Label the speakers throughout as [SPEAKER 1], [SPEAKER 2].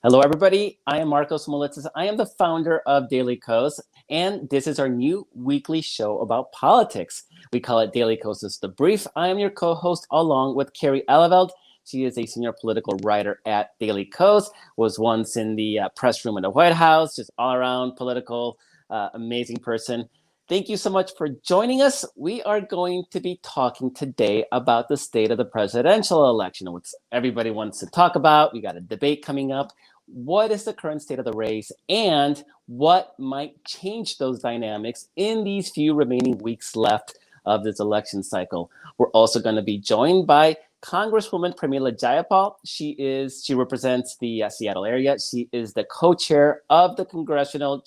[SPEAKER 1] Hello, everybody. I am Markos Moulitsas. I am the founder of Daily Kos, and this is our new weekly show about politics. We call it Daily Kos' The Brief. I am your co-host along with Kerry Eleveld. She is a senior political writer at Daily Kos, was once in the press room in the White House, just all around political, amazing person. Thank you so much for joining us. We are going to be talking today about the state of the presidential election, what everybody wants to talk about. We got a debate coming up. What is the current state of the race, and what might change those dynamics in these few remaining weeks left of this election cycle? We're also going to be joined by Congresswoman Pramila Jayapal. She represents the Seattle area. She is the co-chair of the Congressional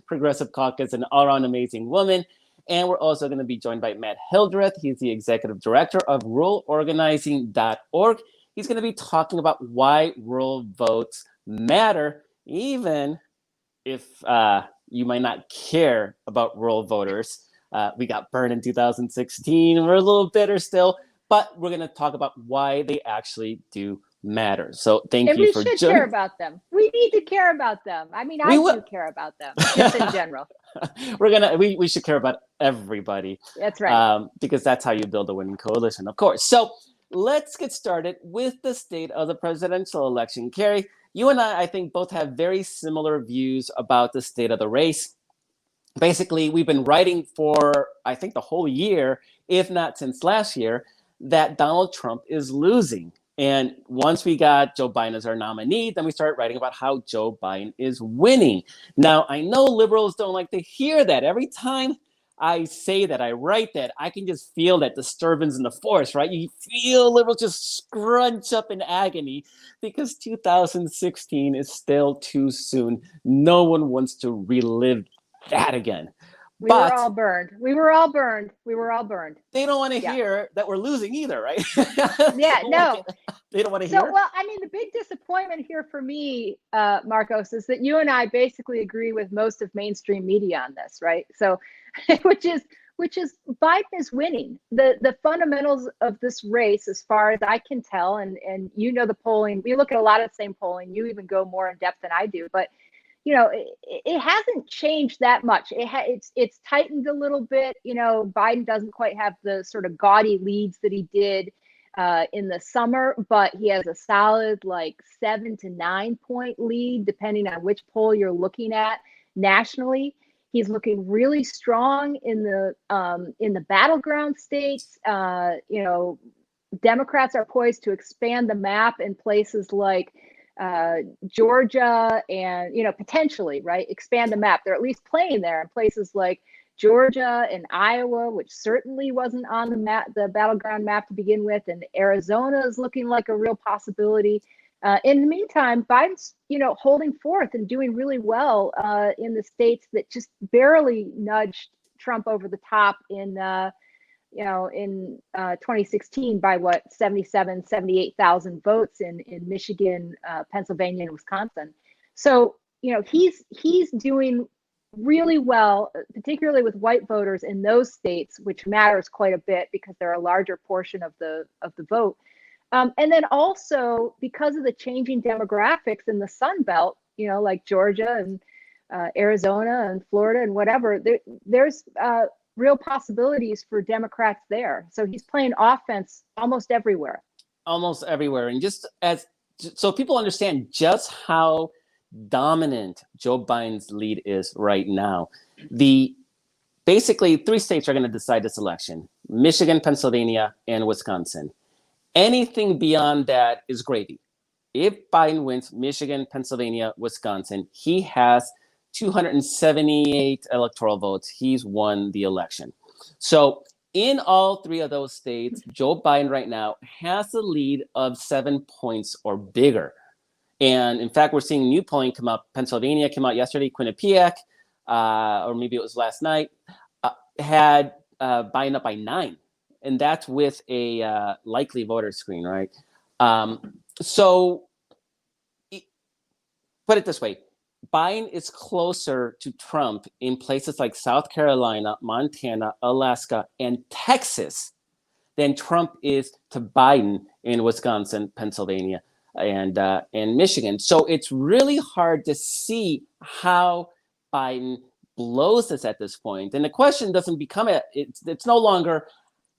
[SPEAKER 1] Progressive Caucus, an all-around amazing woman. And we're also going to be joined by Matt Hildreth. He's the executive director of ruralorganizing.org. He's going to be talking about why rural votes matter, even if you might not care about rural voters. We got burned in 2016. We're a little bitter still, but we're going to talk about why they actually do matter. So thank you for joining.
[SPEAKER 2] We should care about them. We need to care about them. I mean, I do care about them, just in general.
[SPEAKER 1] We should care about everybody.
[SPEAKER 2] That's right.
[SPEAKER 1] Because that's how you build a winning coalition, of course. So let's get started with the state of the presidential election. Kerry, you and I think, both have very similar views about the state of the race. Basically, we've been writing for, I think, the whole year, if not since last year, that Donald Trump is losing. And once we got Joe Biden as our nominee, then we started writing about how Joe Biden is winning. Now, I know liberals don't like to hear that. Every time I say that, I write that, I can just feel that disturbance in the force, right? You feel liberals just scrunch up in agony because 2016 is still too soon. No one wants to relive that again.
[SPEAKER 2] We were all burned. We were all burned.
[SPEAKER 1] They don't want to hear that we're losing either, right?
[SPEAKER 2] Yeah, no.
[SPEAKER 1] They don't want to hear.
[SPEAKER 2] Well, I mean, the big disappointment here for me, Markos, is that you and I basically agree with most of mainstream media on this, right? So, which is Biden is winning. The fundamentals of this race, as far as I can tell, and you know the polling, we look at a lot of the same polling. You even go more in depth than I do, but you know, it hasn't changed that much. It's tightened a little bit. You know, Biden doesn't quite have the sort of gaudy leads that he did in the summer, but he has a solid 7 to 9 point lead, depending on which poll you're looking at nationally. He's looking really strong in the battleground states. You know, Democrats are poised to expand the map in places like Georgia and, you know, potentially, right, expand the map. They're at least playing there in places like Georgia and Iowa, which certainly wasn't on the map, the battleground map to begin with. And Arizona is looking like a real possibility. In the meantime, Biden's, you know, holding forth and doing really well in the states that just barely nudged Trump over the top in 2016 by 78,000 votes in Michigan, Pennsylvania, and Wisconsin. So, you know, he's doing really well, particularly with white voters in those states, which matters quite a bit because they're a larger portion of the vote. And then also because of the changing demographics in the Sun Belt, you know, like Georgia and Arizona and Florida and whatever, there's real possibilities for Democrats there. So he's playing offense almost everywhere.
[SPEAKER 1] And so people understand just how dominant Joe Biden's lead is right now. Basically 3 states are going to decide this election: Michigan, Pennsylvania, and Wisconsin. Anything beyond that is gravy. If Biden wins Michigan, Pennsylvania, Wisconsin, he has 278 electoral votes. He's won the election. So in all 3 of those states, Joe Biden right now has a lead of 7 points or bigger. And in fact, we're seeing new polling come out. Pennsylvania came out yesterday. Quinnipiac, or maybe it was last night, had Biden up by 9. And that's with a likely voter screen, right? So put it this way. Biden is closer to Trump in places like South Carolina, Montana, Alaska, and Texas than Trump is to Biden in Wisconsin, Pennsylvania, and Michigan. So it's really hard to see how Biden blows this at this point. And the question doesn't become it's no longer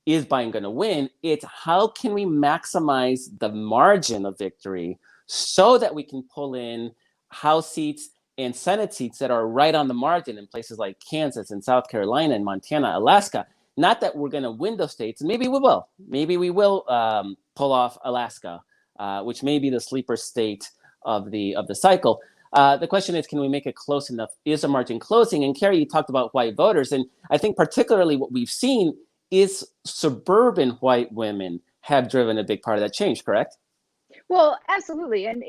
[SPEAKER 1] is Biden going to win? It's how can we maximize the margin of victory so that we can pull in House seats and Senate seats that are right on the margin in places like Kansas and South Carolina and Montana, Alaska. Not that we're going to win those states, and maybe we will. Maybe we will pull off Alaska, which may be the sleeper state of the cycle. The question is, can we make it close enough? Is the margin closing? And Kerry, you talked about white voters, and I think particularly what we've seen is suburban white women have driven a big part of that change, correct?
[SPEAKER 2] Well, absolutely. And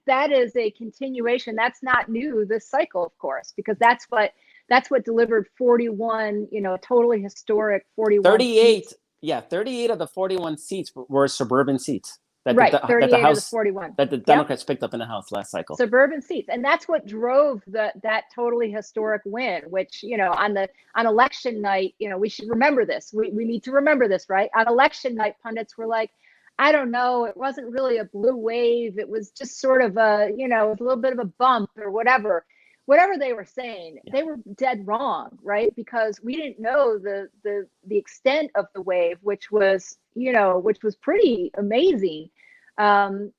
[SPEAKER 2] that is a continuation. That's not new this cycle, of course, because that's what delivered 41, totally historic 41
[SPEAKER 1] 38
[SPEAKER 2] seats.
[SPEAKER 1] Yeah, 38 of the 41 seats were suburban seats that
[SPEAKER 2] right,
[SPEAKER 1] the
[SPEAKER 2] 38
[SPEAKER 1] the House
[SPEAKER 2] of the 41
[SPEAKER 1] that the Democrats picked up in the House last cycle.
[SPEAKER 2] Suburban seats, and that's what drove that totally historic win, which on election night, we should remember this. We need to remember this, right? On election night, pundits were like, I don't know, it wasn't really a blue wave, it was just sort of a little bit of a bump or whatever they were saying. They were dead wrong, right? Because we didn't know the extent of the wave, which was pretty amazing on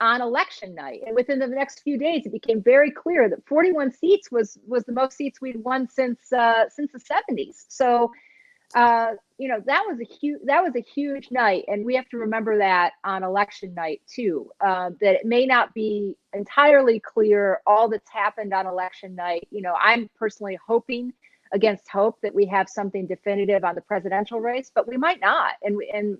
[SPEAKER 2] election night. And within the next few days, it became very clear that 41 seats was the most seats we'd won since the 70s. So that was a huge night, and we have to remember that on election night too. That it may not be entirely clear all that's happened on election night. I'm personally hoping against hope that we have something definitive on the presidential race, but we might not. And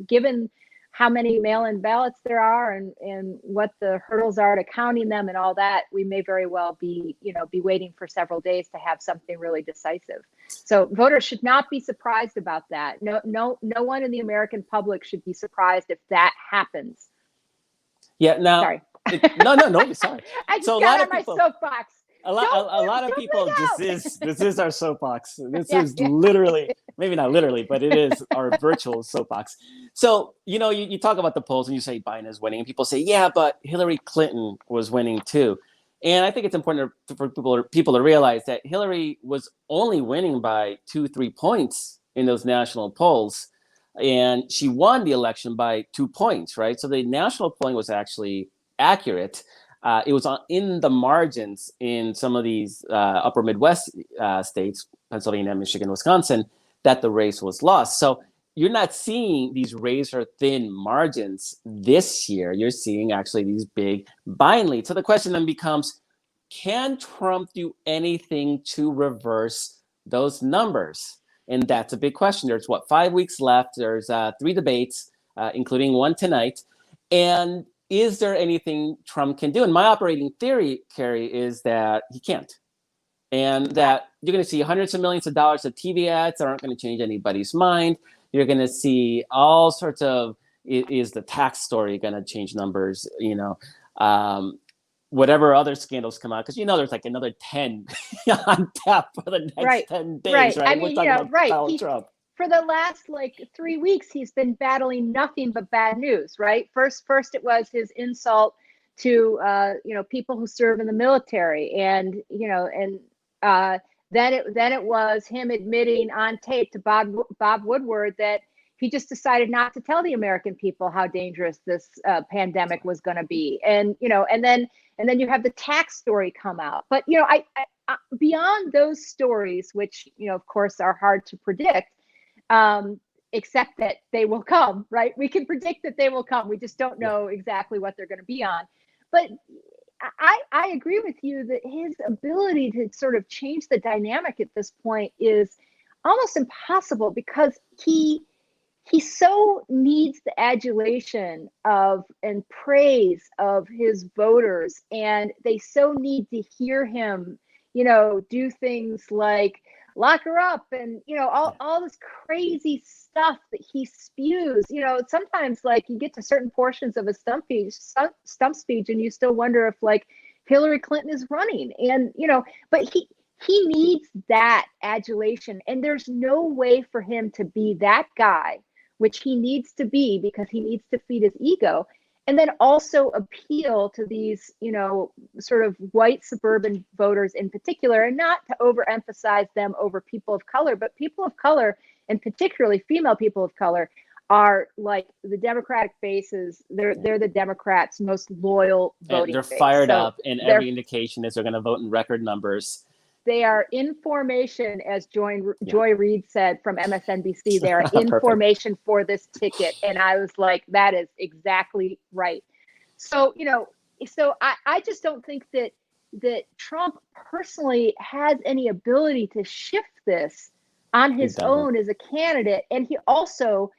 [SPEAKER 2] given how many mail-in ballots there are and what the hurdles are to counting them and all that, we may very well be waiting for several days to have something really decisive. So voters should not be surprised about that. No one in the American public should be surprised if that happens.
[SPEAKER 1] Yeah. Now,
[SPEAKER 2] sorry.
[SPEAKER 1] No. Sorry.
[SPEAKER 2] I just got on my soapbox.
[SPEAKER 1] A lot of people. This is our soapbox. This is literally, maybe not literally, but it is our virtual soapbox. So you talk about the polls and you say Biden is winning, and people say, yeah, but Hillary Clinton was winning too. And I think it's important for people to realize that Hillary was only winning by 2-3 points in those national polls, and she won the election by 2 points, right? So the national polling was actually accurate. It was in the margins in some of these upper Midwest states, Pennsylvania, Michigan, Wisconsin, that the race was lost. So you're not seeing these razor thin margins this year. You're seeing actually these big Biden leads. So the question then becomes, can Trump do anything to reverse those numbers? And that's a big question. There's 5 weeks left. There's 3 debates, including one tonight. And is there anything Trump can do? And my operating theory, Kerry, is that he can't. And that you're going to see hundreds of millions of dollars of TV ads that aren't going to change anybody's mind. You're going to see all sorts of, is the tax story going to change numbers? Whatever other scandals come out, because there's like another 10 on tap for the next 10 days, right?
[SPEAKER 2] I mean,
[SPEAKER 1] We're talking about Donald Trump.
[SPEAKER 2] For the last 3 weeks, he's been battling nothing but bad news, right? First it was his insult to people who serve in the military, and then it was him admitting on tape to Bob Woodward that he just decided not to tell the American people how dangerous this pandemic was going to be, and then you have the tax story come out. But I beyond those stories, which of course are hard to predict. Except that they will come, right? We can predict that they will come. We just don't know exactly what they're going to be on. But I agree with you that his ability to sort of change the dynamic at this point is almost impossible, because he so needs the adulation of and praise of his voters, and they so need to hear him, do things like lock her up and all this crazy stuff that he spews. Sometimes you get to certain portions of a stump speech and you still wonder if Hillary Clinton is running, and but he needs that adulation, and there's no way for him to be that guy, which he needs to be because he needs to feed his ego, and then also appeal to these, sort of white suburban voters in particular, and not to overemphasize them over people of color, but people of color, and particularly female people of color, are like the Democratic bases. They're the Democrats' most loyal voting
[SPEAKER 1] and they're
[SPEAKER 2] base.
[SPEAKER 1] fired up, and every indication is they're going to vote in record numbers.
[SPEAKER 2] They are in formation, as Joy Reid said from MSNBC. They are in formation for this ticket. And I was like, that is exactly right. So, I just don't think that Trump personally has any ability to shift this on his own as a candidate. And he also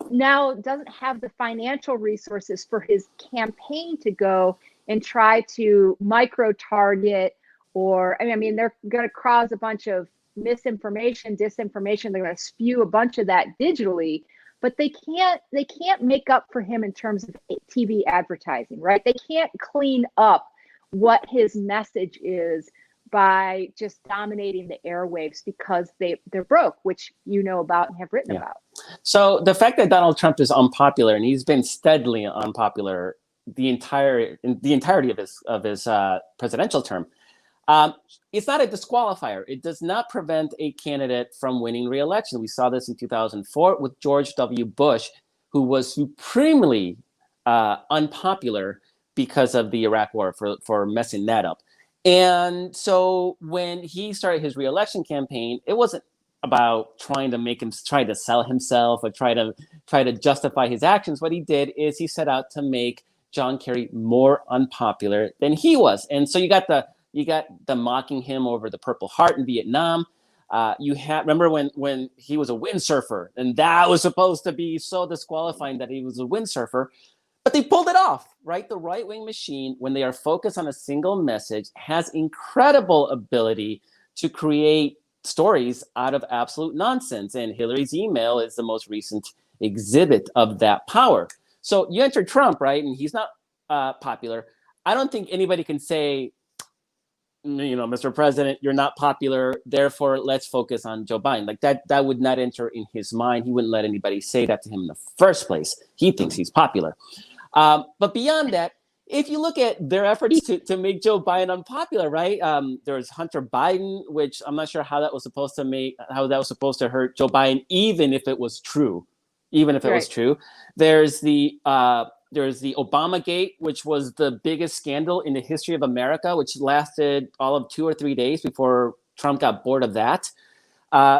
[SPEAKER 2] now doesn't have the financial resources for his campaign to go and try to micro-target, or I mean, they're going to cause a bunch of misinformation, disinformation. They're going to spew a bunch of that digitally, but they can't make up for him in terms of TV advertising, right? They can't clean up what his message is by just dominating the airwaves, because they're broke, which you know about and have written about.
[SPEAKER 1] So the fact that Donald Trump is unpopular, and he's been steadily unpopular the entirety of his presidential term, it's not a disqualifier. It does not prevent a candidate from winning re-election. We saw this in 2004 with George W. Bush, who was supremely unpopular because of the Iraq War, for messing that up. And so when he started his re-election campaign, it wasn't about trying to sell himself or try to justify his actions. What he did is he set out to make John Kerry more unpopular than he was. And so you got the mocking him over the Purple Heart in Vietnam. Remember when he was a windsurfer, and that was supposed to be so disqualifying that he was a windsurfer, but they pulled it off, right? The right-wing machine, when they are focused on a single message, has incredible ability to create stories out of absolute nonsense. And Hillary's email is the most recent exhibit of that power. So you enter Trump, right? And he's not popular. I don't think anybody can say, Mr. President, you're not popular, therefore let's focus on Joe Biden. Like that would not enter in his mind. He wouldn't let anybody say that to him in the first place. He thinks he's popular. But beyond that, if you look at their efforts to make Joe Biden unpopular, right? There's Hunter Biden, which I'm not sure how that was supposed to hurt Joe Biden, even if it was true. Was true. There's the Obamagate, which was the biggest scandal in the history of America, which lasted all of 2 or 3 days before Trump got bored of that.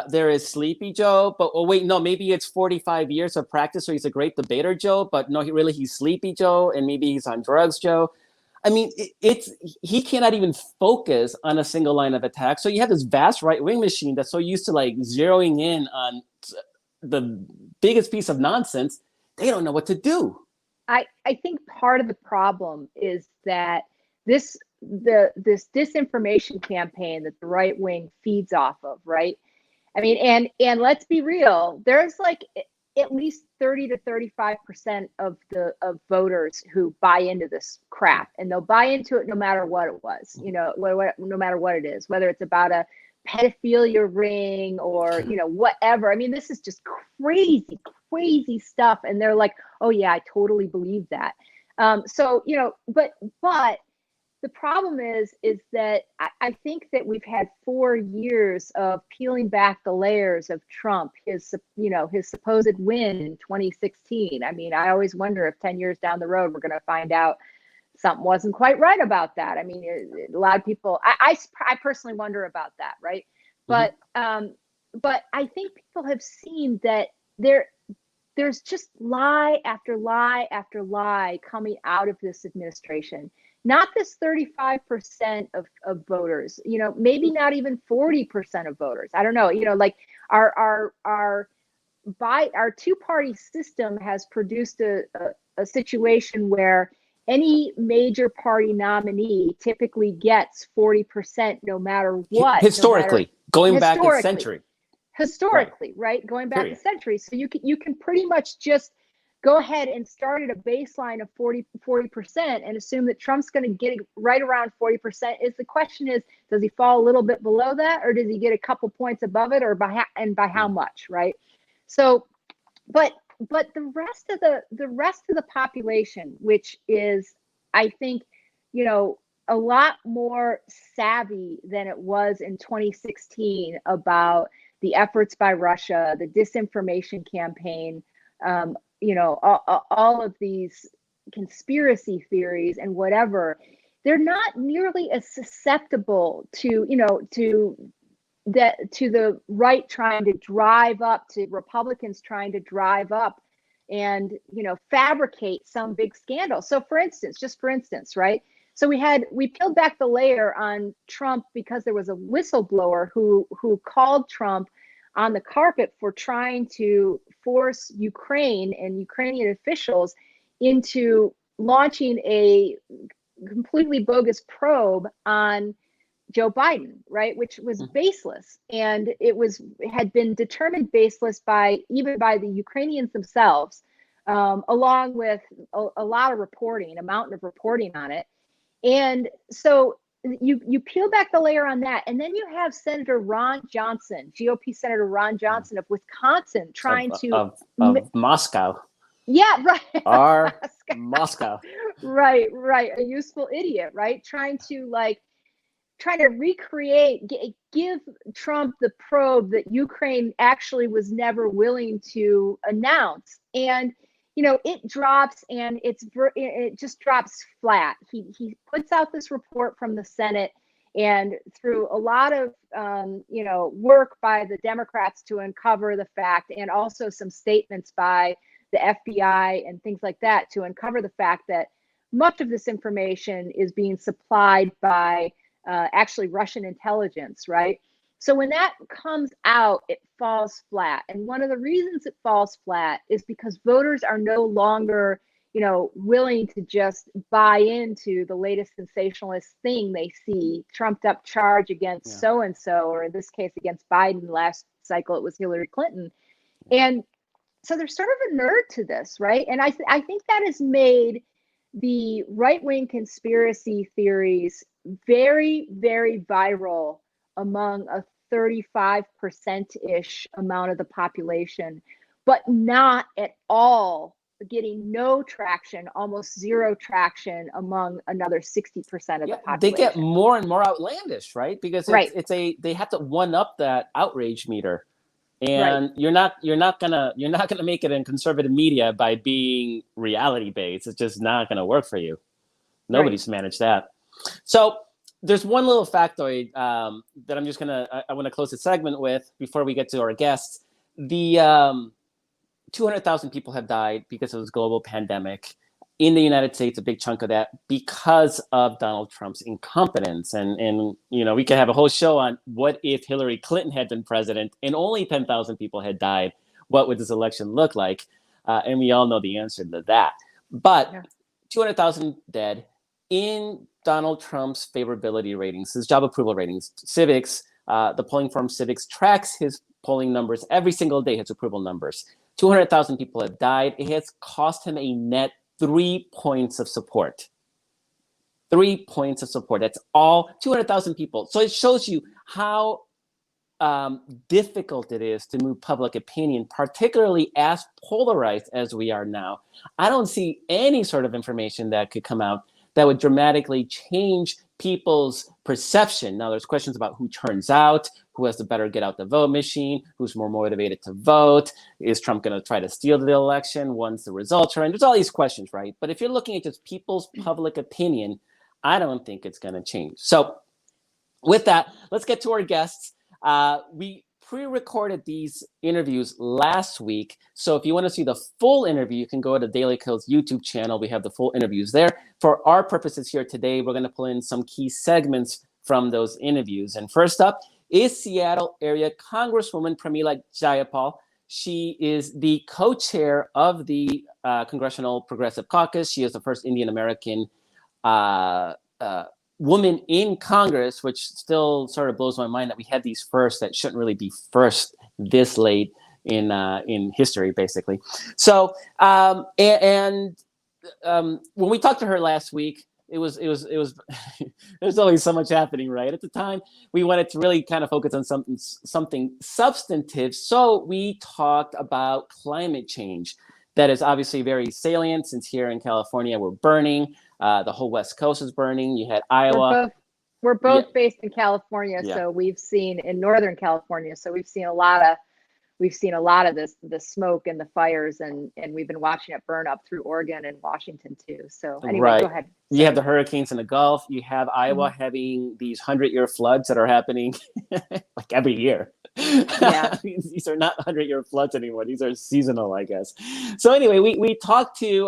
[SPEAKER 1] There is Sleepy Joe, but maybe it's 45 years of practice, so he's a great debater Joe, but no, he's Sleepy Joe, and maybe he's on drugs Joe. I mean, he cannot even focus on a single line of attack. So you have this vast right-wing machine that's so used to like zeroing in on the biggest piece of nonsense, they don't know what to do.
[SPEAKER 2] I think part of the problem is that this disinformation campaign that the right wing feeds off of, right? I mean, and let's be real, there's like at least 30 to 35% of voters who buy into this crap, and they'll buy into it no matter what it was, no matter what it is, whether it's about a pedophilia ring or whatever. I mean, this is just crazy stuff, and they're like, oh yeah, I totally believe that. But the problem is that I think that we've had 4 years of peeling back the layers of Trump, his supposed win in 2016. I mean, I always wonder if 10 years down the road we're going to find out something wasn't quite right about that. I mean, a lot of people, I personally wonder about that, right? But but I think people have seen that there's just lie after lie after lie coming out of this administration. Not this 35% of voters, maybe not even 40% of voters. I don't know, like our two-party system has produced a situation where any major party nominee typically gets 40% no matter what.
[SPEAKER 1] Historically, going back a century.
[SPEAKER 2] Historically, right? Going back a century. So you can pretty much just go ahead and start at a baseline of 40% and assume that Trump's going to get right around 40%. The question is, does he fall a little bit below that, or does he get a couple points above it, or by how much, right? So, but but the rest of the population, which is, I think, a lot more savvy than it was in 2016 about the efforts by Russia, the disinformation campaign, all of these conspiracy theories and whatever, they're not nearly as susceptible to the right trying to drive up, to Republicans trying to drive up and fabricate some big scandal. So for instance, right? So we peeled back the layer on Trump because there was a whistleblower who called Trump on the carpet for trying to force Ukraine and Ukrainian officials into launching a completely bogus probe on Joe Biden, right? Which was baseless. And it had been determined baseless even by the Ukrainians themselves, along with a lot of reporting, a mountain of reporting on it. And so you peel back the layer on that, and then you have Senator Ron Johnson, GOP Senator Ron Johnson of Wisconsin, trying
[SPEAKER 1] of Moscow.
[SPEAKER 2] Yeah, right.
[SPEAKER 1] Moscow.
[SPEAKER 2] Right. A useful idiot, right? Trying to recreate, give Trump the probe that Ukraine actually was never willing to announce. And it drops, and it just drops flat. He puts out this report from the Senate, and through a lot of work by the Democrats to uncover the fact, and also some statements by the FBI and things like that to uncover the fact that much of this information is being supplied by actually Russian intelligence, right? So when that comes out, it falls flat. And one of the reasons it falls flat is because voters are no longer, willing to just buy into the latest sensationalist thing they see, trumped up charge against so-and-so, or in this case against Biden. Last cycle, it was Hillary Clinton. And so there's sort of a nerd to this, right? And I think that has made the right-wing conspiracy theories very, very viral among a 35%-ish amount of the population, but not at all getting no traction, almost zero traction among another 60% of the population.
[SPEAKER 1] They get more and more outlandish, right? Because they have to one up that outrage meter. And you're not gonna make it in conservative media by being reality based. It's just not gonna work for you. Nobody's managed that. So there's one little factoid that I want to close the segment with before we get to our guests. The 200,000 people have died because of this global pandemic in the United States. A big chunk of that because of Donald Trump's incompetence. And we could have a whole show on what if Hillary Clinton had been president and only 10,000 people had died. What would this election look like? And we all know the answer to that. But 200,000 dead in Donald Trump's favorability ratings, his job approval ratings. Civics, the polling firm Civics tracks his polling numbers every single day, his approval numbers. 200,000 people have died. It has cost him a net 3 points of support. 3 points of support. That's all 200,000 people. So it shows you how difficult it is to move public opinion, particularly as polarized as we are now. I don't see any sort of information that could come out that would dramatically change people's perception. Now, there's questions about who turns out, who has the better get out the vote machine, who's more motivated to vote. Is Trump going to try to steal the election once the results are in? There's all these questions, right? But if you're looking at just people's public opinion, I don't think it's going to change. So with that, let's get to our guests. We pre-recorded these interviews last week. So if you want to see the full interview, you can go to Daily Kos YouTube channel. We have the full interviews there. For our purposes here today, we're going to pull in some key segments from those interviews. And first up is Seattle area Congresswoman Pramila Jayapal. She is the co-chair of the Congressional Progressive Caucus. She is the first Indian American woman in Congress, which still sort of blows my mind that we had these first that shouldn't really be first this late in history, basically. So when we talked to her last week, it was there's always so much happening, right? At the time, we wanted to really kind of focus on something substantive. So we talked about climate change. that is obviously very salient since here in California we're burning. The whole West Coast is burning. You had Iowa.
[SPEAKER 2] We're
[SPEAKER 1] Yeah,
[SPEAKER 2] both based in California,
[SPEAKER 1] yeah.
[SPEAKER 2] so we've seen in Northern California. So we've seen a lot of this, the smoke and the fires, and we've been watching it burn up through Oregon and Washington too. So anyway, go
[SPEAKER 1] Right.
[SPEAKER 2] ahead.
[SPEAKER 1] You have
[SPEAKER 2] Sorry.
[SPEAKER 1] the hurricanes in the Gulf. You have Iowa having these 100-year floods that are happening like every year.
[SPEAKER 2] Yeah.
[SPEAKER 1] These are not 100-year floods anymore. These are seasonal, I guess. So anyway, we talked to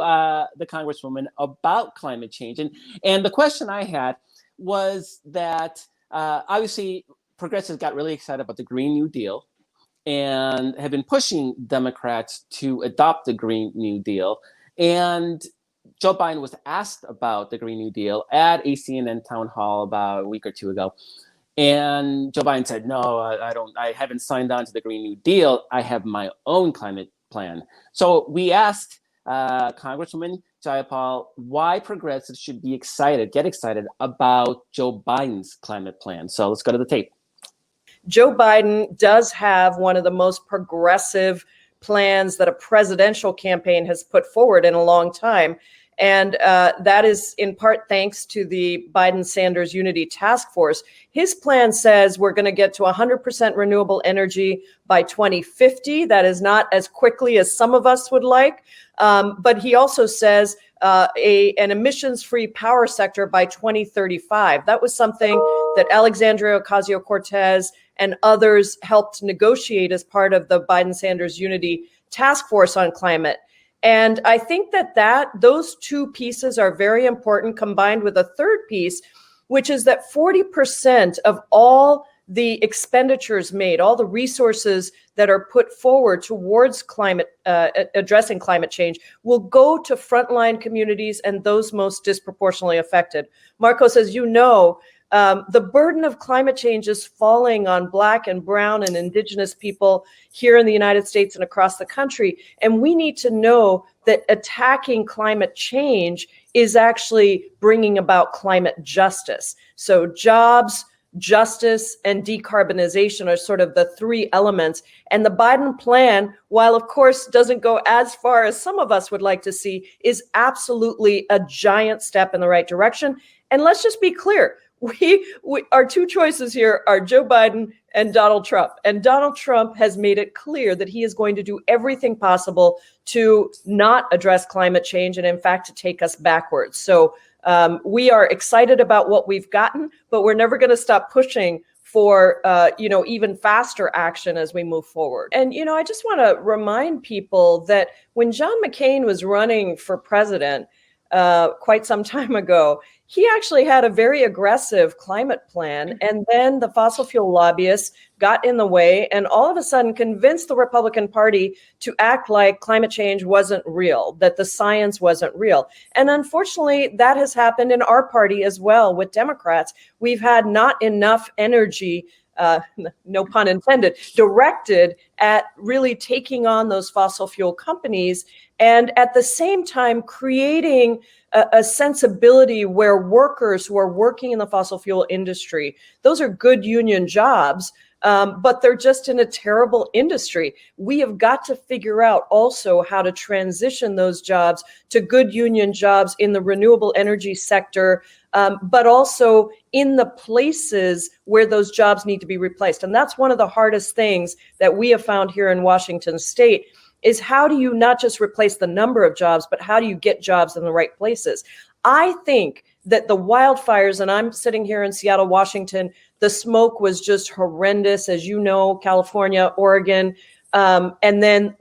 [SPEAKER 1] the Congresswoman about climate change. And the question I had was that obviously progressives got really excited about the Green New Deal and have been pushing Democrats to adopt the Green New Deal. And Joe Biden was asked about the Green New Deal at a CNN town hall about a week or two ago. And Joe Biden said, no, I haven't signed on to the Green New Deal. I have my own climate plan. So we asked Congresswoman Jayapal why progressives should get excited about Joe Biden's climate plan. So let's go to the tape.
[SPEAKER 3] Joe Biden does have one of the most progressive plans that a presidential campaign has put forward in a long time. And that is in part thanks to the Biden-Sanders Unity Task Force. His plan says we're going to get to 100% renewable energy by 2050. That is not as quickly as some of us would like. But he also says an emissions-free power sector by 2035. That was something that Alexandria Ocasio-Cortez and others helped negotiate as part of the Biden-Sanders Unity Task Force on climate. And I think that those two pieces are very important, combined with a third piece, which is that 40% of all the expenditures made, all the resources that are put forward towards addressing climate change will go to frontline communities and those most disproportionately affected. Markos, as you know, the burden of climate change is falling on Black and Brown and Indigenous people here in the United States and across the country. And we need to know that attacking climate change is actually bringing about climate justice. So jobs, justice, and decarbonization are sort of the three elements. And the Biden plan, while of course doesn't go as far as some of us would like to see, is absolutely a giant step in the right direction. And let's just be clear. Our two choices here are Joe Biden and Donald Trump. And Donald Trump has made it clear that he is going to do everything possible to not address climate change and, in fact, to take us backwards. So we are excited about what we've gotten, but we're never going to stop pushing for, even faster action as we move forward. And, I just want to remind people that when John McCain was running for president quite some time ago, he actually had a very aggressive climate plan. And then the fossil fuel lobbyists got in the way and all of a sudden convinced the Republican Party to act like climate change wasn't real, that the science wasn't real. And unfortunately, that has happened in our party as well with Democrats. We've had not enough energy, no pun intended, directed at really taking on those fossil fuel companies and at the same time creating a sensibility where workers who are working in the fossil fuel industry, those are good union jobs, but they're just in a terrible industry. We have got to figure out also how to transition those jobs to good union jobs in the renewable energy sector, but also in the places where those jobs need to be replaced. And that's one of the hardest things that we have found here in Washington State is how do you not just replace the number of jobs, but how do you get jobs in the right places? I think that the wildfires, and I'm sitting here in Seattle, Washington, the smoke was just horrendous, as you know, California, Oregon. And then,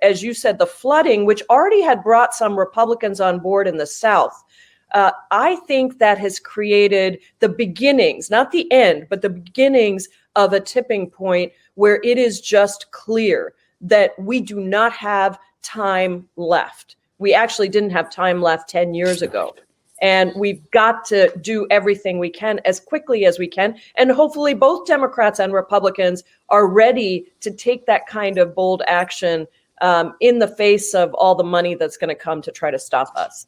[SPEAKER 3] as you said, the flooding, which already had brought some Republicans on board in the South. I think that has created the beginnings, not the end, but the beginnings of a tipping point where it is just clear that we do not have time left. We actually didn't have time left 10 years ago. And we've got to do everything we can as quickly as we can. And hopefully both Democrats and Republicans are ready to take that kind of bold action in the face of all the money that's going to come to try to stop us.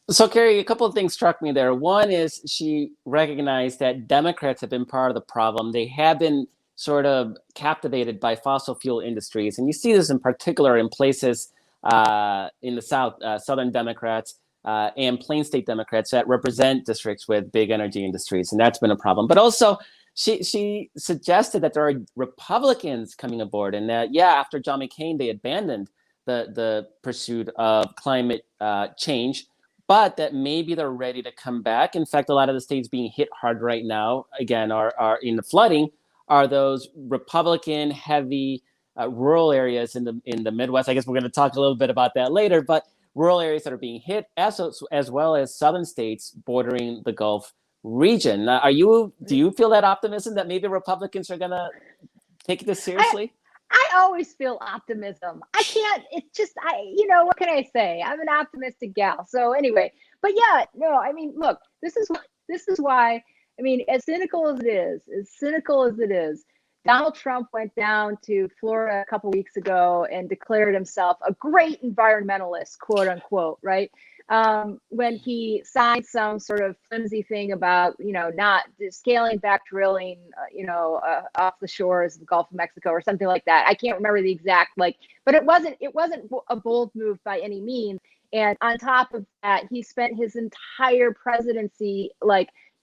[SPEAKER 1] So, Kerry, a couple of things struck me there. One is she recognized that Democrats have been part of the problem. They have been sort of captivated by fossil fuel industries. And you see this in particular in places in the South, Southern Democrats and Plain State Democrats that represent districts with big energy industries. And that's been a problem. But also, she suggested that there are Republicans coming aboard and that, after John McCain, they abandoned the pursuit of climate change, but that maybe they're ready to come back. In fact, a lot of the states being hit hard right now, again, are in the flooding, are those Republican heavy rural areas in the Midwest. I guess we're going to talk a little bit about that later, but rural areas that are being hit, as well as southern states bordering the Gulf region. Do you feel that optimism that maybe Republicans are going to take this seriously?
[SPEAKER 2] I always feel optimism. I can't, it's just, what can I say? I'm an optimistic gal. So anyway, but I mean, look, this is why, I mean, as cynical as it is, Donald Trump went down to Florida a couple weeks ago and declared himself a great environmentalist, quote unquote, right? When he signed some sort of flimsy thing about, not scaling back drilling, off the shores of the Gulf of Mexico or something like that. I can't remember the exact, but it wasn't a bold move by any means. And on top of that, he spent his entire presidency,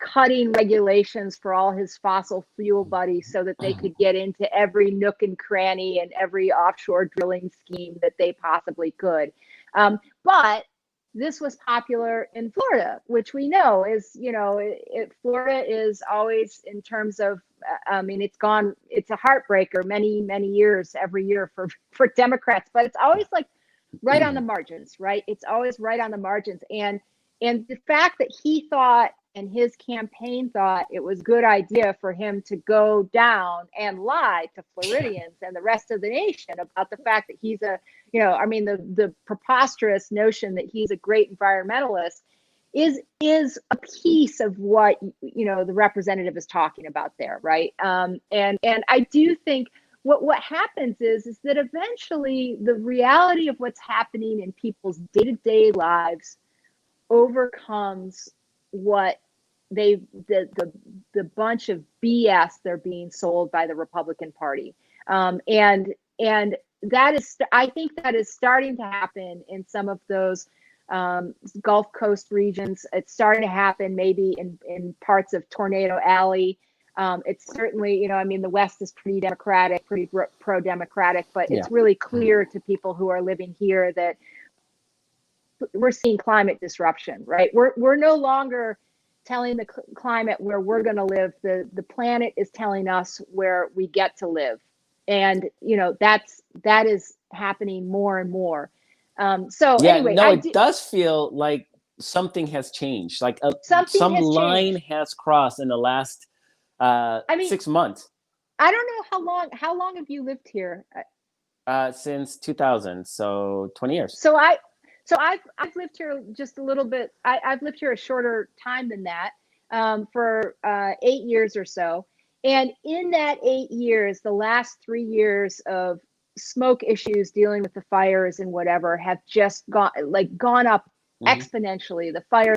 [SPEAKER 2] cutting regulations for all his fossil fuel buddies so that they could get into every nook and cranny and every offshore drilling scheme that they possibly could. But this was popular in Florida, which we know is, Florida is always, in terms of, it's a heartbreaker many, many years, every year for Democrats, but it's always right on the margins, right? It's always right on the margins. And the fact that he thought, and his campaign thought, it was a good idea for him to go down and lie to Floridians and the rest of the nation about the fact that he's the preposterous notion that he's a great environmentalist is a piece of what, the representative is talking about there, right? And I do think what happens is that eventually the reality of what's happening in people's day-to-day lives overcomes what the bunch of BS they're being sold by the Republican Party, and that is, I think that is starting to happen in some of those Gulf Coast regions. It's starting to happen maybe in parts of Tornado Alley. It's certainly, the West is pretty Democratic, pretty pro-Democratic, but it's really clear to people who are living here that we're seeing climate disruption, right? We're no longer telling the climate where we're going to live. The planet is telling us where we get to live. And, that is happening more and more. Anyway,
[SPEAKER 1] it does feel like something has changed. Some line has crossed in the last 6 months.
[SPEAKER 2] I don't know how long have you lived here?
[SPEAKER 1] Since 2000, so 20 years.
[SPEAKER 2] So I've lived here just a little bit. I've lived here a shorter time than that, for 8 years or so. And in that 8 years, the last 3 years of smoke issues dealing with the fires and whatever have just gone up exponentially. The fires,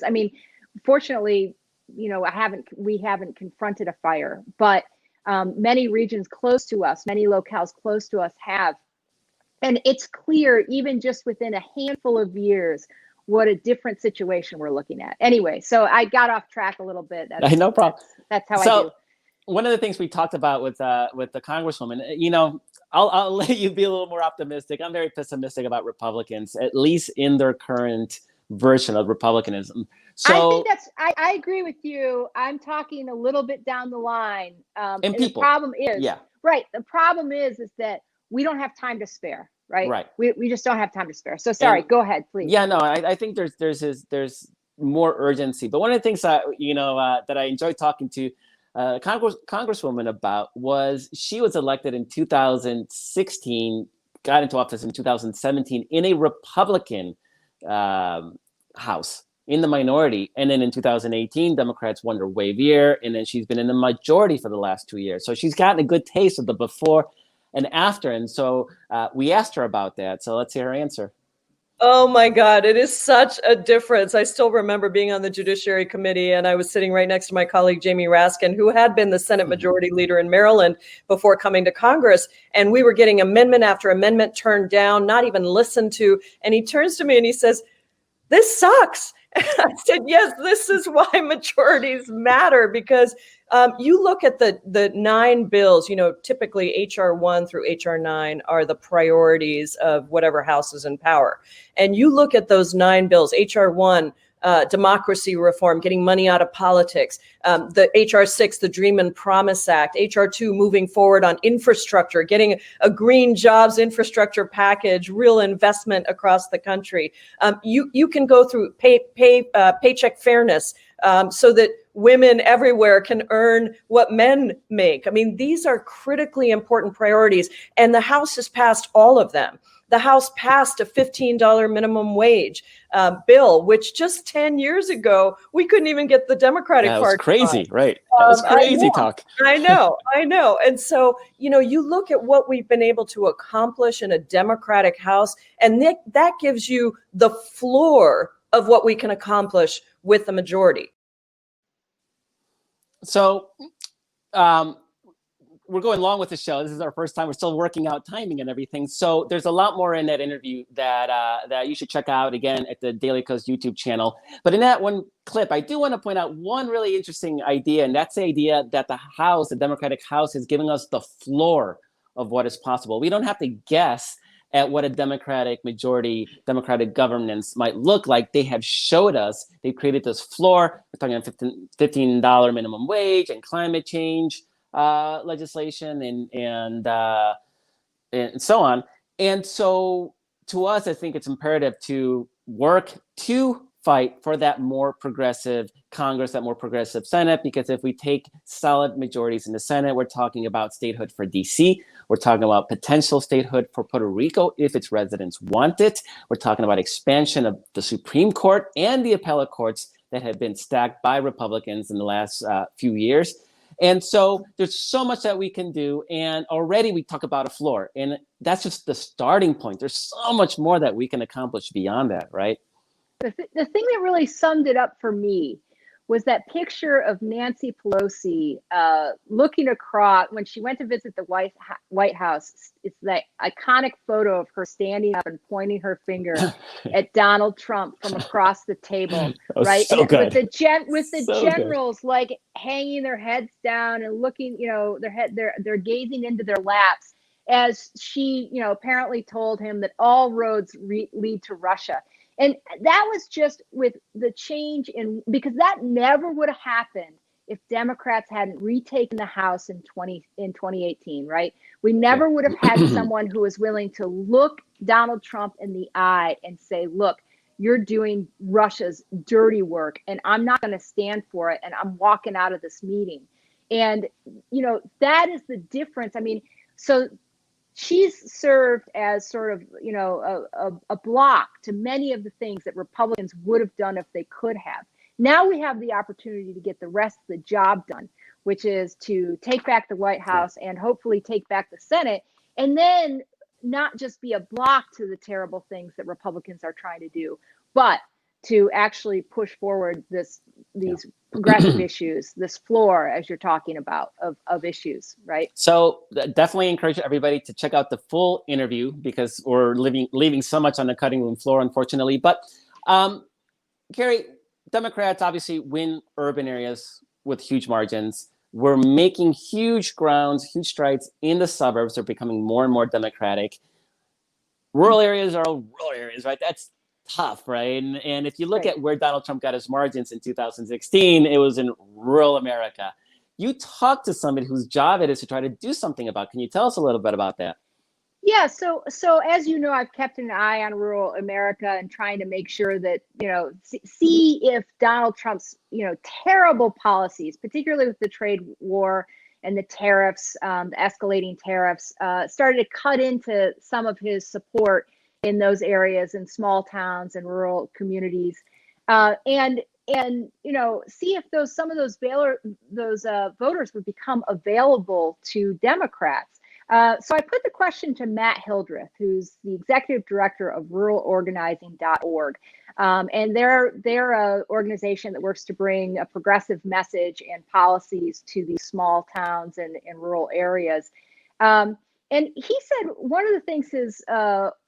[SPEAKER 2] fortunately, we haven't confronted a fire, but many regions close to us, many locales close to us have. And it's clear, even just within a handful of years, what a different situation we're looking at. Anyway, so I got off track a little bit.
[SPEAKER 1] No problem.
[SPEAKER 2] That's how I do.
[SPEAKER 1] One of the things we talked about with the Congresswoman, I'll let you be a little more optimistic. I'm very pessimistic about Republicans, at least in their current version of Republicanism. So
[SPEAKER 2] I agree with you. I'm talking a little bit down the line. And
[SPEAKER 1] people.
[SPEAKER 2] The problem is, right. The problem is that we don't have time to spare. Right. We just don't have time to spare. So sorry, go ahead, please.
[SPEAKER 1] Yeah, no, I think there's more urgency. But one of the things that I enjoyed talking to Congresswoman about was she was elected in 2016, got into office in 2017 in a Republican House in the minority, and then in 2018 Democrats won her wave year, and then she's been in the majority for the last 2 years. So she's gotten a good taste of the before and after. And so we asked her about that. So let's hear her answer.
[SPEAKER 3] Oh my God, it is such a difference. I still remember being on the Judiciary Committee, and I was sitting right next to my colleague, Jamie Raskin, who had been the Senate Majority Leader in Maryland before coming to Congress. And we were getting amendment after amendment turned down, not even listened to. And he turns to me and he says, "This sucks." And I said, yes, this is why majorities matter, because you look at the 9 bills, typically HR 1 through HR 9 are the priorities of whatever house is in power. And you look at those 9 bills, HR 1, democracy reform, getting money out of politics, the HR 6, the Dream and Promise Act, HR 2, moving forward on infrastructure, getting a green jobs infrastructure package, real investment across the country. You can go through paycheck fairness, so that women everywhere can earn what men make. I mean, these are critically important priorities, and the House has passed all of them. The House passed a $15 minimum wage bill, which just 10 years ago, we couldn't even get the Democratic Party.
[SPEAKER 1] That was crazy, right? That was crazy talk.
[SPEAKER 3] I know. And so, you look at what we've been able to accomplish in a Democratic House, and that gives you the floor of what we can accomplish with the majority.
[SPEAKER 1] So we're going along with the show. This is our first time. We're still working out timing and everything. So there's a lot more in that interview that you should check out, again, at the Daily Kos YouTube channel. But in that one clip, I do want to point out one really interesting idea, and that's the idea that the Democratic House, is giving us the floor of what is possible. We don't have to guess at what a Democratic majority, Democratic governance might look like. They have showed us. They've created this floor. We're talking about $15 minimum wage and climate change legislation and so on. And so to us, I think it's imperative to work to fight for that more progressive Congress, that more progressive Senate, because if we take solid majorities in the Senate, we're talking about statehood for DC. We're talking about potential statehood for Puerto Rico if its residents want it. We're talking about expansion of the Supreme Court and the appellate courts that have been stacked by Republicans in the last few years. And so there's so much that we can do. And already we talk about a floor, and that's just the starting point. There's so much more that we can accomplish beyond that, right?
[SPEAKER 2] The thing that really summed it up for me was that picture of Nancy Pelosi looking across when she went to visit the White House. It's that iconic photo of her standing up and pointing her finger at Donald Trump from across the table, right?
[SPEAKER 1] So good.
[SPEAKER 2] With the generals good. Like hanging their heads down and looking, they're gazing into their laps as she, apparently told him that all roads lead to Russia. And that was just with the change because that never would have happened if Democrats hadn't retaken the House in 2018, right? We never would have had someone who was willing to look Donald Trump in the eye and say, look, you're doing Russia's dirty work and I'm not going to stand for it. And I'm walking out of this meeting. And, that is the difference. I mean, so she's served as sort of, a block to many of the things that Republicans would have done if they could have. Now we have the opportunity to get the rest of the job done, which is to take back the White House and hopefully take back the Senate, and then not just be a block to the terrible things that Republicans are trying to do, but to actually push forward these progressive issues, this floor, as you're talking about, of issues, right?
[SPEAKER 1] So definitely encourage everybody to check out the full interview, because we're leaving so much on the cutting room floor, unfortunately. But Kerry, Democrats obviously win urban areas with huge margins. We're making huge strides in the suburbs. They're becoming more and more Democratic. Rural areas are all rural areas, right? That's tough, right? And if you look at where Donald Trump got his margins in 2016, it was in rural America. You talked to somebody whose job it is to try to do something about. Can you tell us a little bit about that?
[SPEAKER 2] Yeah, so as you know, I've kept an eye on rural America and trying to make sure that, see if Donald Trump's, terrible policies, particularly with the trade war and the tariffs, the escalating tariffs, started to cut into some of his support in those areas, in small towns and rural communities, and see if some of those voters would become available to Democrats. So I put the question to Matt Hildreth, who's the executive director of ruralorganizing.org. And they're an organization that works to bring a progressive message and policies to these small towns and rural areas. And he said one of the things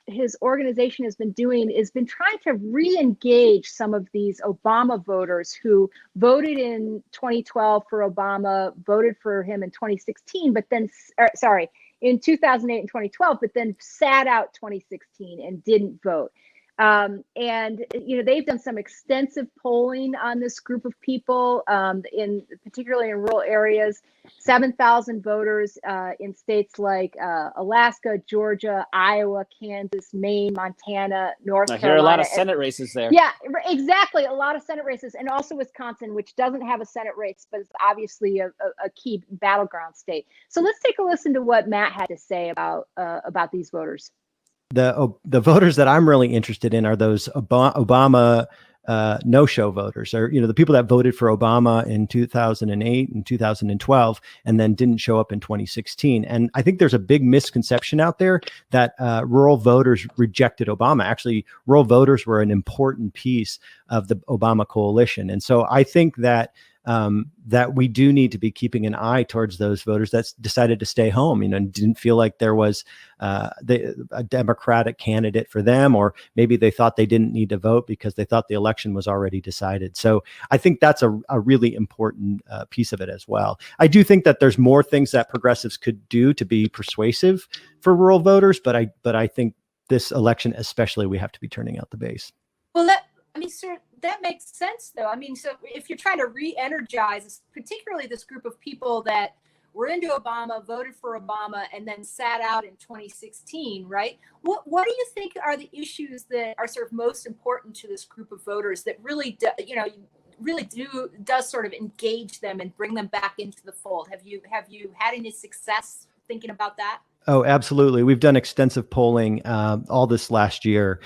[SPEAKER 2] his organization has been doing is been trying to re-engage some of these Obama voters who voted in 2012 for Obama, voted for him in 2016, but then, in 2008 and 2012, but then sat out 2016 and didn't vote. And they've done some extensive polling on this group of people, particularly in rural areas. 7,000 voters in states like Alaska, Georgia, Iowa, Kansas, Maine, Montana, North Carolina.
[SPEAKER 1] There are a lot of Senate races there.
[SPEAKER 2] Yeah, exactly. A lot of Senate races, and also Wisconsin, which doesn't have a Senate race, but is obviously a key battleground state. So let's take a listen to what Matt had to say about these voters.
[SPEAKER 4] The voters that I'm really interested in are those Obama no-show voters, or the people that voted for Obama in 2008 and 2012 and then didn't show up in 2016. And I think there's a big misconception out there that rural voters rejected Obama. Actually, rural voters were an important piece of the Obama coalition. And so I think that that we do need to be keeping an eye towards those voters that decided to stay home, and didn't feel like there was a Democratic candidate for them, or maybe they thought they didn't need to vote because they thought the election was already decided. So I think that's a really important piece of it as well. I do think that there's more things that progressives could do to be persuasive for rural voters, but I think this election especially, we have to be turning out the base.
[SPEAKER 5] Well, sir, that makes sense, though. So if you're trying to re-energize, particularly this group of people that were into Obama, voted for Obama, and then sat out in 2016, right? What do you think are the issues that are sort of most important to this group of voters that really does sort of engage them and bring them back into the fold? Have you had any success thinking about that?
[SPEAKER 4] Oh, absolutely. We've done extensive polling all this last year.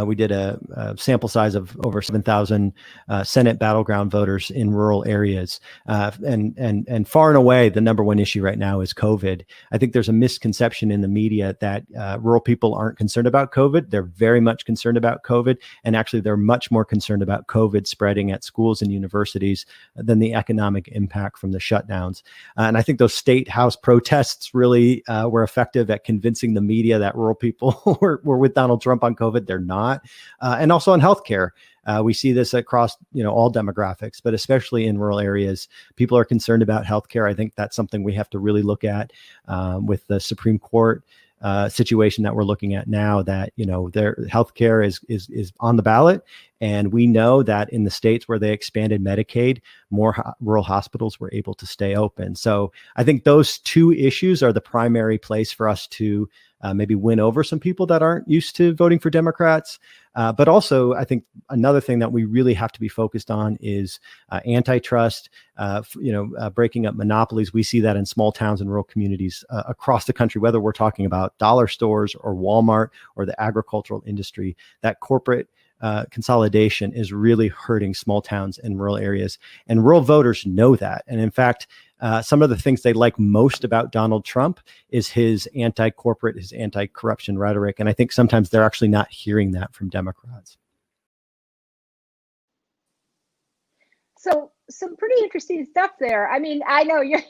[SPEAKER 4] We did a sample size of over 7,000 Senate battleground voters in rural areas. And far and away, the number one issue right now is COVID. I think there's a misconception in the media that rural people aren't concerned about COVID. They're very much concerned about COVID. And actually, they're much more concerned about COVID spreading at schools and universities than the economic impact from the shutdowns. And I think those state house protests really were effective at convincing the media that rural people were with Donald Trump on COVID. They're not. And also on healthcare. We see this across, all demographics, but especially in rural areas, people are concerned about healthcare. I think that's something we have to really look at with the Supreme Court situation that we're looking at now, that, their healthcare is on the ballot. And we know that in the states where they expanded Medicaid, more rural hospitals were able to stay open. So I think those two issues are the primary place for us to maybe win over some people that aren't used to voting for Democrats. But also, I think another thing that we really have to be focused on is antitrust, breaking up monopolies. We see that in small towns and rural communities across the country, whether we're talking about dollar stores or Walmart or the agricultural industry. That corporate consolidation is really hurting small towns and rural areas. And rural voters know that. And in fact, some of the things they like most about Donald Trump is his anti-corporate, his anti-corruption rhetoric. And I think sometimes they're actually not hearing that from Democrats.
[SPEAKER 2] So some pretty interesting stuff there. I know you're,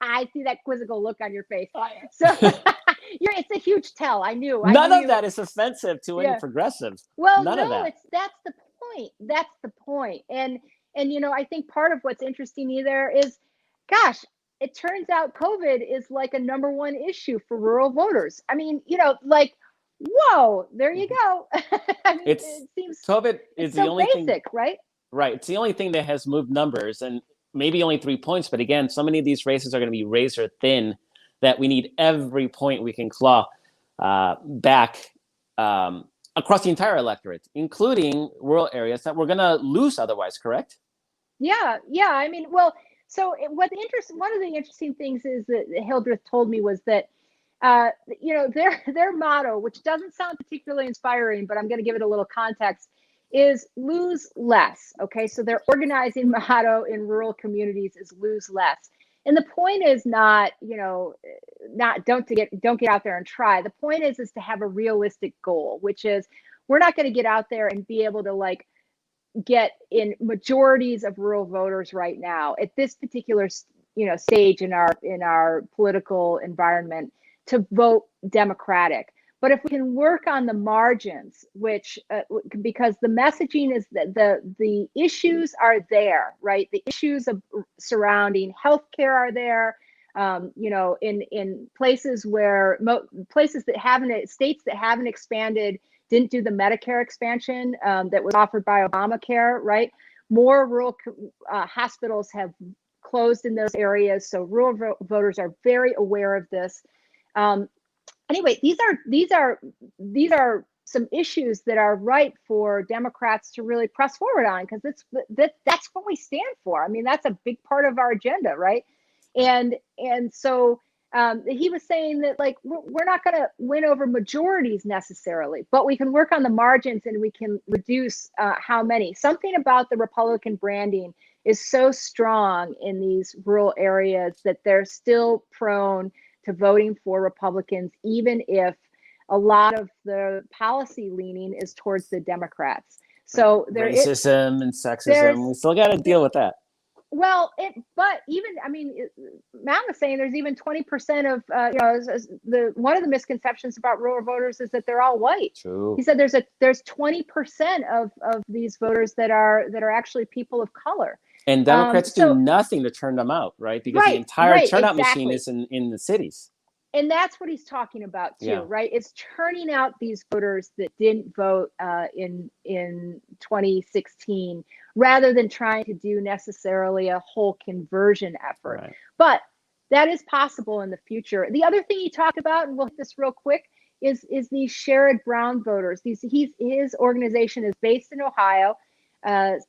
[SPEAKER 2] I see that quizzical look on your face. So it's a huge tell. None
[SPEAKER 1] of that is offensive to any progressives.
[SPEAKER 2] Well,
[SPEAKER 1] None of that.
[SPEAKER 2] That's the point. That's the point. And I think part of what's interesting there is, gosh, it turns out COVID is like a number one issue for rural voters. Whoa, there you go.
[SPEAKER 1] It seems COVID is the only
[SPEAKER 2] basic,
[SPEAKER 1] thing,
[SPEAKER 2] right?
[SPEAKER 1] Right. It's the only thing that has moved numbers, and maybe only 3 points. But again, so many of these races are going to be razor thin that we need every point we can claw back across the entire electorate, including rural areas that we're going to lose otherwise, correct?
[SPEAKER 2] Yeah. So one of the interesting things is that Hildreth told me was that, their motto, which doesn't sound particularly inspiring, but I'm going to give it a little context, is lose less. Okay. So their organizing motto in rural communities is lose less. And the point is not, not don't get out there and try. The point is to have a realistic goal, which is we're not going to get out there and be able to like get in majorities of rural voters right now at this particular stage in our political environment to vote Democratic. But if we can work on the margins, which because the messaging is that the issues are there, right? The issues of surrounding healthcare are there. In places where states that haven't expanded, didn't do the Medicare expansion that was offered by Obamacare, right? More rural hospitals have closed in those areas, so rural voters are very aware of this. Anyway, these are some issues that are right for Democrats to really press forward on, because that's what we stand for. I mean, that's a big part of our agenda, right? And so he was saying that like we're not going to win over majorities necessarily, but we can work on the margins and we can reduce how many. Something about the Republican branding is so strong in these rural areas that they're still prone to voting for Republicans, even if a lot of the policy leaning is towards the Democrats. So
[SPEAKER 1] racism and sexism, we still got to deal with that.
[SPEAKER 2] Well, but even, I mean, Matt was saying there's even 20% of, one of the misconceptions about rural voters is that they're all white.
[SPEAKER 1] True.
[SPEAKER 2] He said there's 20% of these voters that are actually people of color.
[SPEAKER 1] And Democrats do nothing to turn them out, right? Because the entire turnout machine is in the cities.
[SPEAKER 2] And that's what he's talking about too, right? It's turning out these voters that didn't vote in 2016, rather than trying to do necessarily a whole conversion effort.
[SPEAKER 1] Right.
[SPEAKER 2] But that is possible in the future. The other thing he talked about, and we'll hit this real quick, is these Sherrod Brown voters. His organization is based in Ohio.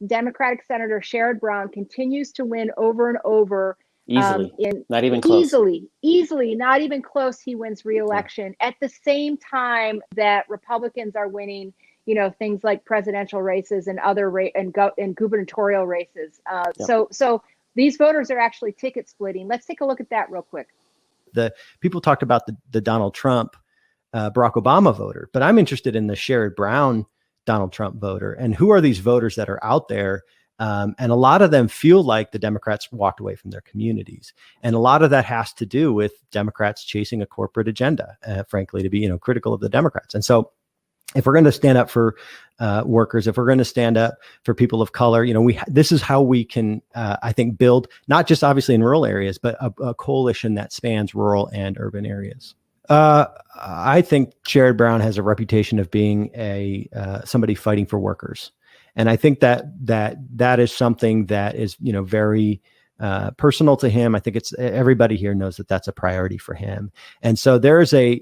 [SPEAKER 2] Democratic Senator Sherrod Brown continues to win over and over.
[SPEAKER 1] Easily, not even close.
[SPEAKER 2] Easily, not even close. He wins re-election at the same time that Republicans are winning, things like presidential races and other and gubernatorial races. So these voters are actually ticket splitting. Let's take a look at that real quick.
[SPEAKER 4] The people talked about the Donald Trump, Barack Obama voter, but I'm interested in the Sherrod Brown Donald Trump voter, and who are these voters that are out there? And a lot of them feel like the Democrats walked away from their communities. And a lot of that has to do with Democrats chasing a corporate agenda, frankly, to be, critical of the Democrats. And so if we're going to stand up for workers, if we're going to stand up for people of color, this is how we can, I think, build, not just obviously in rural areas, but a coalition that spans rural and urban areas. I think Sherrod Brown has a reputation of being somebody fighting for workers. And I think that is something that is, very personal to him. I think everybody here knows that that's a priority for him. And so there is a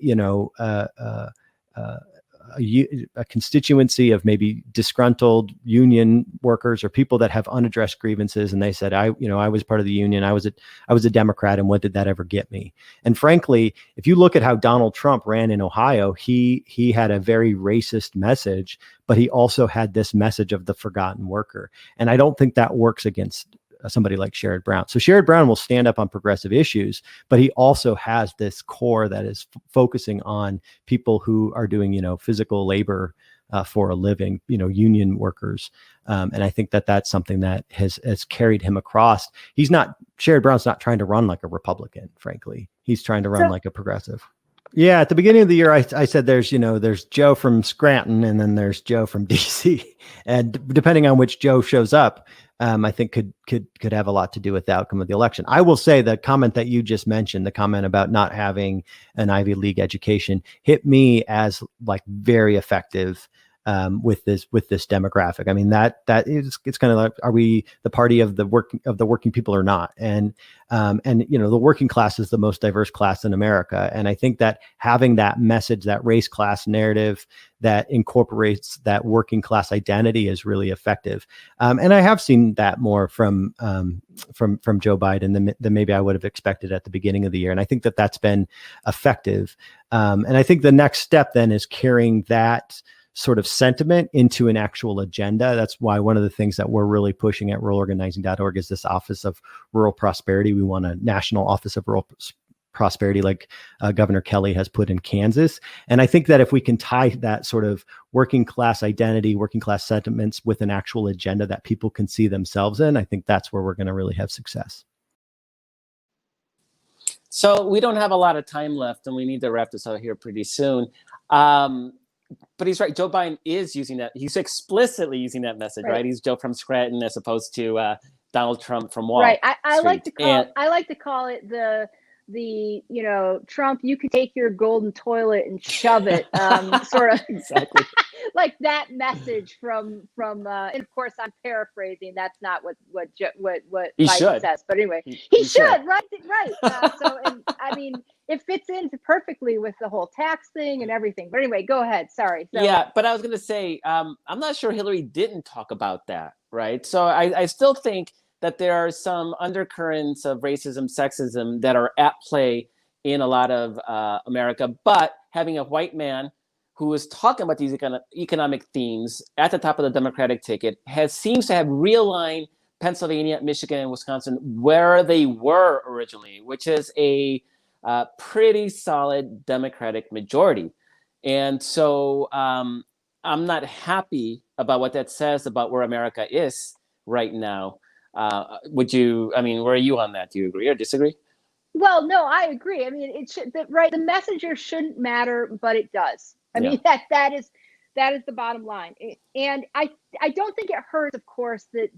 [SPEAKER 4] constituency of maybe disgruntled union workers or people that have unaddressed grievances. And they said, I was part of the union. I was a Democrat. And what did that ever get me? And frankly, if you look at how Donald Trump ran in Ohio, he had a very racist message, but he also had this message of the forgotten worker. And I don't think that works against somebody like Sherrod Brown. So Sherrod Brown will stand up on progressive issues, but he also has this core that is focusing on people who are doing, physical labor for a living, union workers. And I think that's something that has carried him across. Sherrod Brown's not trying to run like a Republican, frankly. He's trying to run like a progressive. Yeah, at the beginning of the year, I said there's Joe from Scranton and then there's Joe from DC, and depending on which Joe shows up, I think could have a lot to do with the outcome of the election. I will say the comment that you just mentioned, the comment about not having an Ivy League education, hit me as like very effective with this demographic. I mean, it's kind of like, are we the party of the working people or not? And the working class is the most diverse class in America. And I think that having that message, that race class narrative that incorporates that working class identity is really effective. And I have seen that more from Joe Biden than maybe I would have expected at the beginning of the year. And I think that's been effective. And I think the next step then is carrying that sort of sentiment into an actual agenda. That's why one of the things that we're really pushing at ruralorganizing.org is this Office of Rural Prosperity. We want a national Office of Rural Prosperity like Governor Kelly has put in Kansas. And I think that if we can tie that sort of working class identity, working class sentiments with an actual agenda that people can see themselves in, I think that's where we're going to really have success.
[SPEAKER 1] So we don't have a lot of time left, and we need to wrap this out here pretty soon. But he's right. Joe Biden is using that. He's explicitly using that message, right? He's Joe from Scranton as opposed to Donald Trump from Wall
[SPEAKER 2] Right. I
[SPEAKER 1] Street.
[SPEAKER 2] like to call it the Trump, you can take your golden toilet and shove it, sort of
[SPEAKER 1] exactly
[SPEAKER 2] like that message from and of course I'm paraphrasing. That's not what Biden says, but anyway, he should, right. So, and I mean, it fits in perfectly with the whole tax thing and everything. But anyway, go ahead. Sorry. So,
[SPEAKER 1] yeah, but I was going to say, I'm not sure Hillary didn't talk about that, right? So I still think that there are some undercurrents of racism, sexism that are at play in a lot of America. But having a white man who is talking about these economic themes at the top of the Democratic ticket seems to have realigned Pennsylvania, Michigan, and Wisconsin where they were originally, which is a pretty solid Democratic majority. And so I'm not happy about what that says about where America is right now. Where are you on that? Do you agree or disagree?
[SPEAKER 2] Well, no, I agree. I mean, it should, right. The messenger shouldn't matter, but it does. I mean, that is the bottom line. And I don't think it hurts, of course, that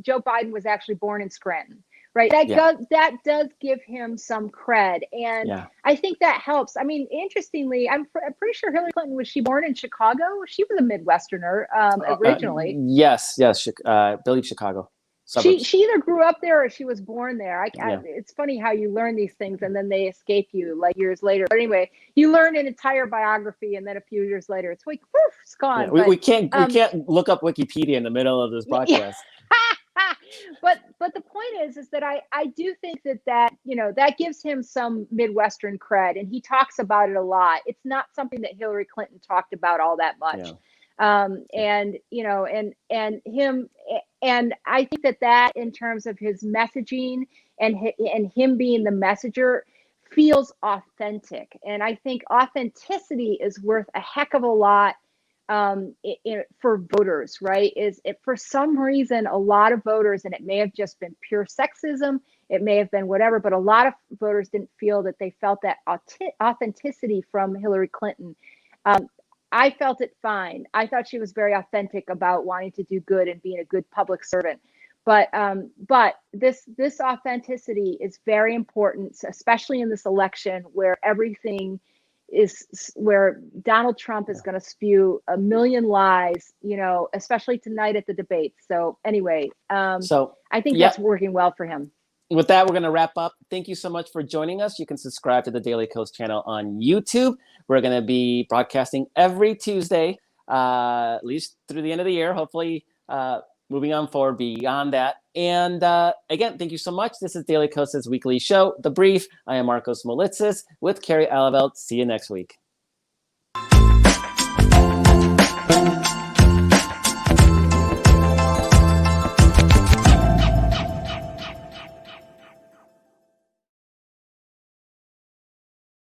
[SPEAKER 2] Joe Biden was actually born in Scranton, right? That does give him some cred, and I think that helps. I mean, interestingly, I'm pretty sure Hillary Clinton, was she born in Chicago? She was a Midwesterner originally.
[SPEAKER 1] Yes, I believe Chicago.
[SPEAKER 2] She either grew up there or she was born there. It's funny how you learn these things and then they escape you like years later. But anyway, you learn an entire biography and then a few years later it's like, woof, it's gone.
[SPEAKER 1] Yeah, we can't look up Wikipedia in the middle of this podcast.
[SPEAKER 2] But the point is that I do think that gives him some Midwestern cred, and he talks about it a lot. It's not something that Hillary Clinton talked about all that much. And I think that in terms of his messaging and him being the messenger feels authentic. And I think authenticity is worth a heck of a lot for voters, right? For some reason, a lot of voters, and it may have just been pure sexism, it may have been whatever, but a lot of voters didn't feel that they felt that authenticity from Hillary Clinton. I felt it fine. I thought she was very authentic about wanting to do good and being a good public servant. But this authenticity is very important, especially in this election where where Donald Trump is going to spew a million lies, especially tonight at the debates. So anyway, I think that's working well for him.
[SPEAKER 1] With that, we're going to wrap up. Thank you so much for joining us. You can subscribe to the Daily Kos channel on YouTube. We're going to be broadcasting every Tuesday, at least through the end of the year, hopefully moving on forward beyond that. And again, thank you so much. This is Daily Kos' weekly show, The Brief. I am Markos Moulitsas with Kerry Eleveld. See you next week.